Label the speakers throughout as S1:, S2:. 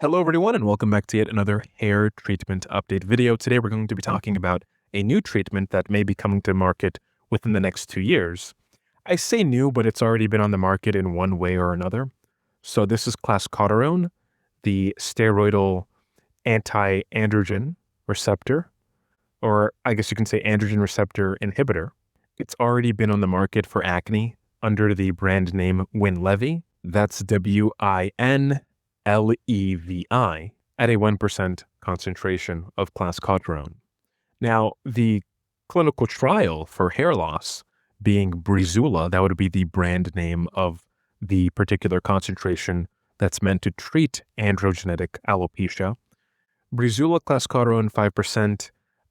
S1: Hello everyone and welcome back to yet another hair treatment update video. Today we're going to be talking about a new treatment that may be coming to market within the next 2 years. I say new, but it's already been on the market in one way or another. So this is Clascoterone, the steroidal anti-androgen receptor, or I guess you can say androgen receptor inhibitor. It's already been on the market for acne under the brand name Winlevi. That's W-I-N LEVI at a 1% concentration of Clascoterone. Now, the clinical trial for hair loss being Breezula, that would be the brand name of the particular concentration that's meant to treat androgenetic alopecia. Breezula, Clascoterone 5%,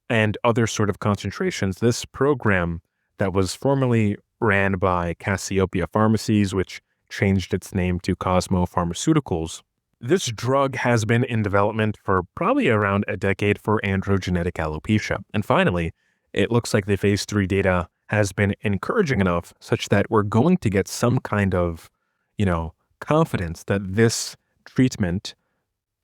S1: and other sort of concentrations. This program that was formerly ran by Cassiopea Pharmacies, which changed its name to Cosmo Pharmaceuticals. This drug has been in development for probably around a decade for androgenetic alopecia. And finally, it looks like the phase 3 data has been encouraging enough such that we're going to get some kind of, confidence that this treatment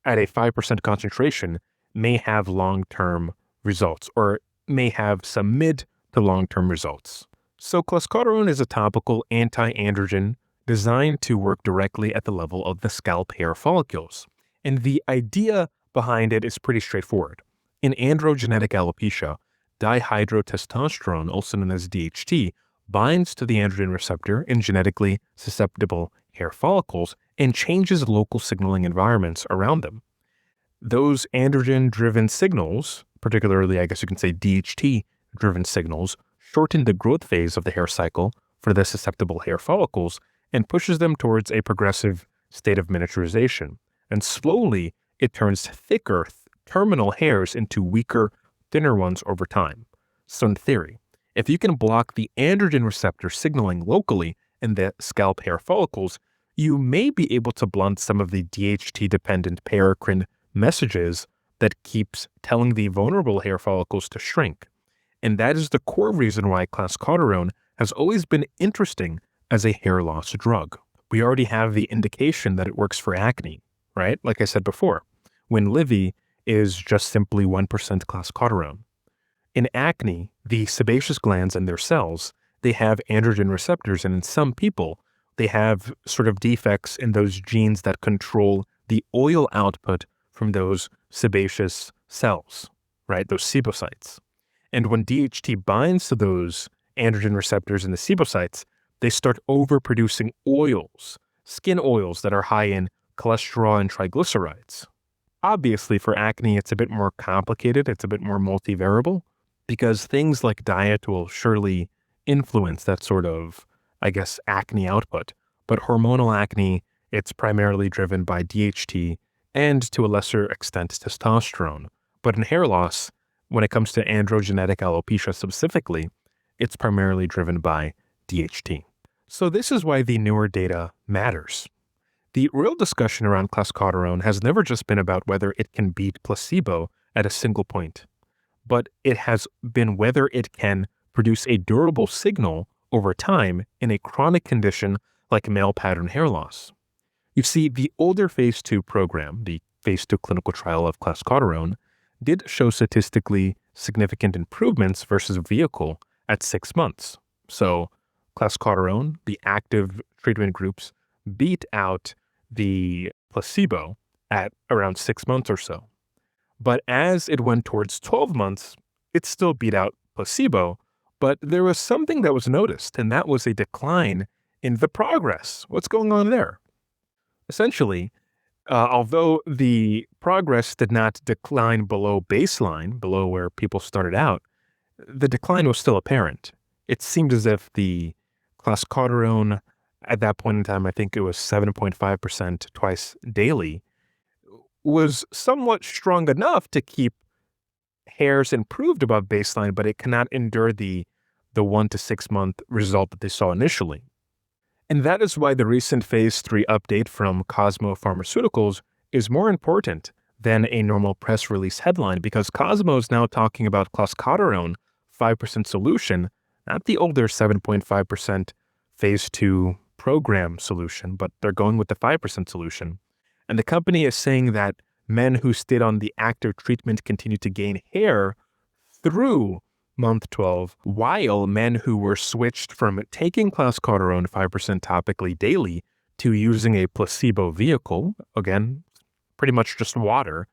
S1: at a 5% concentration may have long-term results or may have some mid to long-term results. So Clascoterone is a topical anti-androgen designed to work directly at the level of the scalp hair follicles. And the idea behind it is pretty straightforward. In androgenetic alopecia, dihydrotestosterone, also known as DHT, binds to the androgen receptor in genetically susceptible hair follicles and changes local signaling environments around them. Those androgen-driven signals, particularly I guess you can say DHT-driven signals, shorten the growth phase of the hair cycle for the susceptible hair follicles and pushes them towards a progressive state of miniaturization. And slowly, it turns thicker terminal hairs into weaker, thinner ones over time. So in theory, if you can block the androgen receptor signaling locally in the scalp hair follicles, you may be able to blunt some of the DHT-dependent paracrine messages that keeps telling the vulnerable hair follicles to shrink. And that is the core reason why Clascoterone has always been interesting as a hair loss drug. We already have the indication that it works for acne, right? Like I said before, Winlevi is just simply 1% Clascoterone. In acne, the sebaceous glands and their cells, they have androgen receptors, and in some people, they have sort of defects in those genes that control the oil output from those sebaceous cells, right? Those sebocytes. And when DHT binds to those androgen receptors in the sebocytes, they start overproducing oils, skin oils that are high in cholesterol and triglycerides. Obviously, for acne, it's a bit more complicated. It's a bit more multivariable because things like diet will surely influence that sort of, acne output. But hormonal acne, it's primarily driven by DHT and to a lesser extent testosterone. But in hair loss, when it comes to androgenetic alopecia specifically, it's primarily driven by DHT. So this is why the newer data matters. The real discussion around Clascoterone has never just been about whether it can beat placebo at a single point, but it has been whether it can produce a durable signal over time in a chronic condition like male pattern hair loss. You see, the older phase 2 program, the phase 2 clinical trial of Clascoterone, did show statistically significant improvements versus vehicle at 6 months. So Clascoterone, the active treatment groups, beat out the placebo at around 6 months or so. But as it went towards 12 months, it still beat out placebo, but there was something that was noticed, and that was a decline in the progress. What's going on there? Essentially, although the progress did not decline below baseline, below where people started out, the decline was still apparent. It seemed as if the Clascoterone, at that point in time, I think it was 7.5% twice daily, was somewhat strong enough to keep hairs improved above baseline, but it cannot endure the 1 to 6 month result that they saw initially. And that is why the recent phase 3 update from Cosmo Pharmaceuticals is more important than a normal press release headline, because Cosmo is now talking about Clascoterone 5% solution, not the older 7.5% phase 2 program solution, but they're going with the 5% solution And the company is saying that men who stayed on the active treatment continued to gain hair through month 12, while men who were switched from taking Clascoterone 5% topically daily to using a placebo vehicle, again, pretty much just water,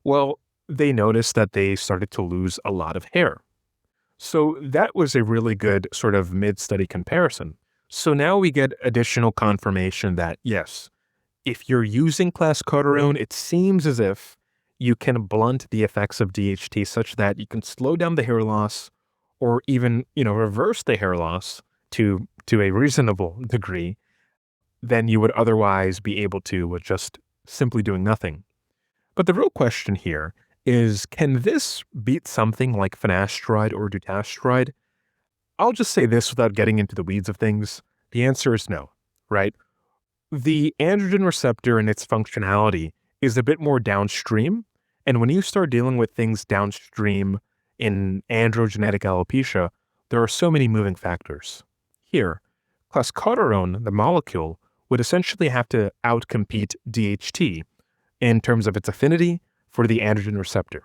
S1: well, they noticed that they started to lose a lot of hair. So that was a really good sort of mid-study comparison. So now we get additional confirmation that, yes, if you're using Clascoterone, it seems as if you can blunt the effects of DHT such that you can slow down the hair loss or even, reverse the hair loss to a reasonable degree than you would otherwise be able to with just simply doing nothing. But the real question here is, can this beat something like finasteride or dutasteride? I'll just say this without getting into the weeds of things. The answer is no, right? The androgen receptor and its functionality is a bit more downstream. And when you start dealing with things downstream in androgenetic alopecia, there are so many moving factors. Here, Clascoterone, the molecule, would essentially have to outcompete DHT in terms of its affinity for the androgen receptor.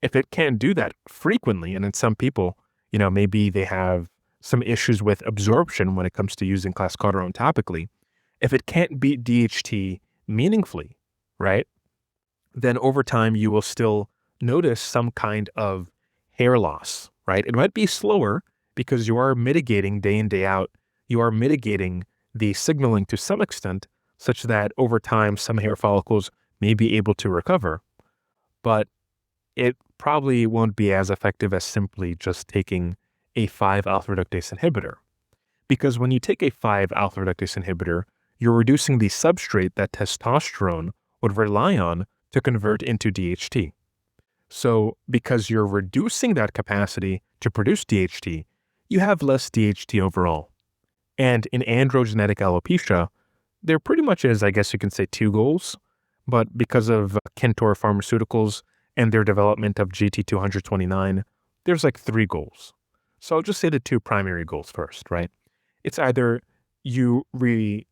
S1: If it can't do that frequently, and in some people, maybe they have some issues with absorption when it comes to using Clascoterone topically, if it can't beat DHT meaningfully, right, then over time you will still notice some kind of hair loss, right? It might be slower because you are mitigating day in, day out. You are mitigating the signaling to some extent such that over time some hair follicles may be able to recover, but it probably won't be as effective as simply just taking a 5-alpha reductase inhibitor. Because when you take a 5-alpha reductase inhibitor, you're reducing the substrate that testosterone would rely on to convert into DHT. So because you're reducing that capacity to produce DHT, you have less DHT overall. And in androgenetic alopecia, there pretty much is, I guess you can say, 2 goals. But because of Cosmo Pharmaceuticals and their development of GT229, there's like 3 goals. So I'll just say the 2 primary goals first, right? It's either the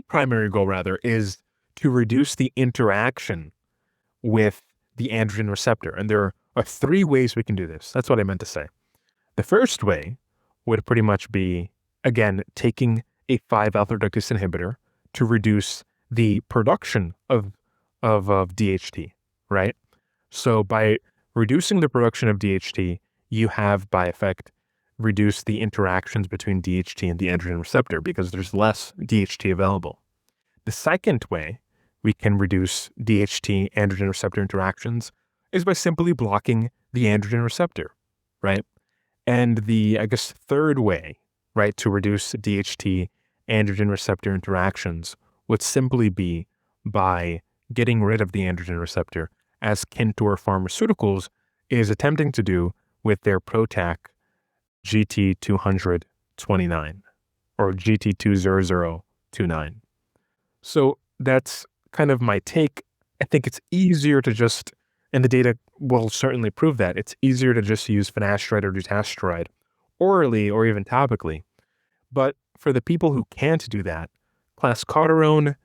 S1: primary goal rather is to reduce the interaction with the androgen receptor. And there are 3 ways we can do this. That's what I meant to say. The first way would pretty much be, again, taking a 5-alpha reductase inhibitor to reduce the production of DHT, right? So by reducing the production of DHT, you have, by effect, reduced the interactions between DHT and the androgen receptor because there's less DHT available. The second way we can reduce DHT androgen receptor interactions is by simply blocking the androgen receptor, right? And the, third way, right, to reduce DHT androgen receptor interactions would simply be by getting rid of the androgen receptor, as Cosmo Pharmaceuticals is attempting to do with their Protac GT229 or GT20029. So that's kind of my take. I think it's easier to just, and the data will certainly prove that, it's easier to just use finasteride or dutasteride orally or even topically. But for the people who can't do that, Clascoterone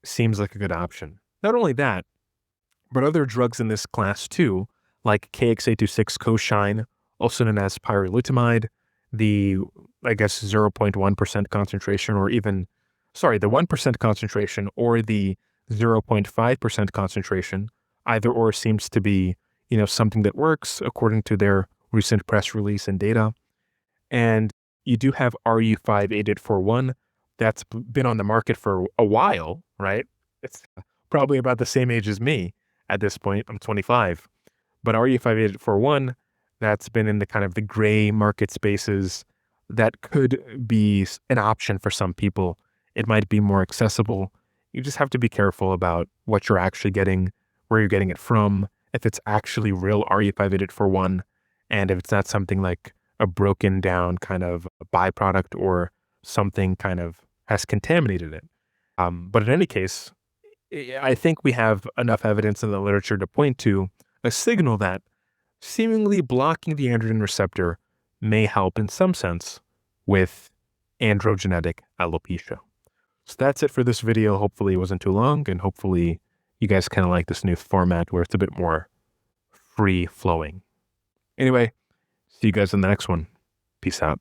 S1: seems like a good option. Not only that, but other drugs in this class too, like KX826 Coshine, also known as pyrilutamide, the, 0.1% concentration or even, the 1% concentration or the 0.5% concentration, either or seems to be, something that works according to their recent press release and data. And you do have RU58841 that's been on the market for a while, right? It's probably about the same age as me at this point. I'm 25. But RU58841, that's been in the kind of the gray market spaces that could be an option for some people. It might be more accessible. You just have to be careful about what you're actually getting, where you're getting it from, if it's actually real RU58841, and if it's not something like a broken down kind of byproduct or something kind of has contaminated it. But in any case, I think we have enough evidence in the literature to point to a signal that seemingly blocking the androgen receptor may help in some sense with androgenetic alopecia. So that's it for this video. Hopefully it wasn't too long, and hopefully you guys kind of like this new format where it's a bit more free flowing. Anyway, see you guys in the next one. Peace out.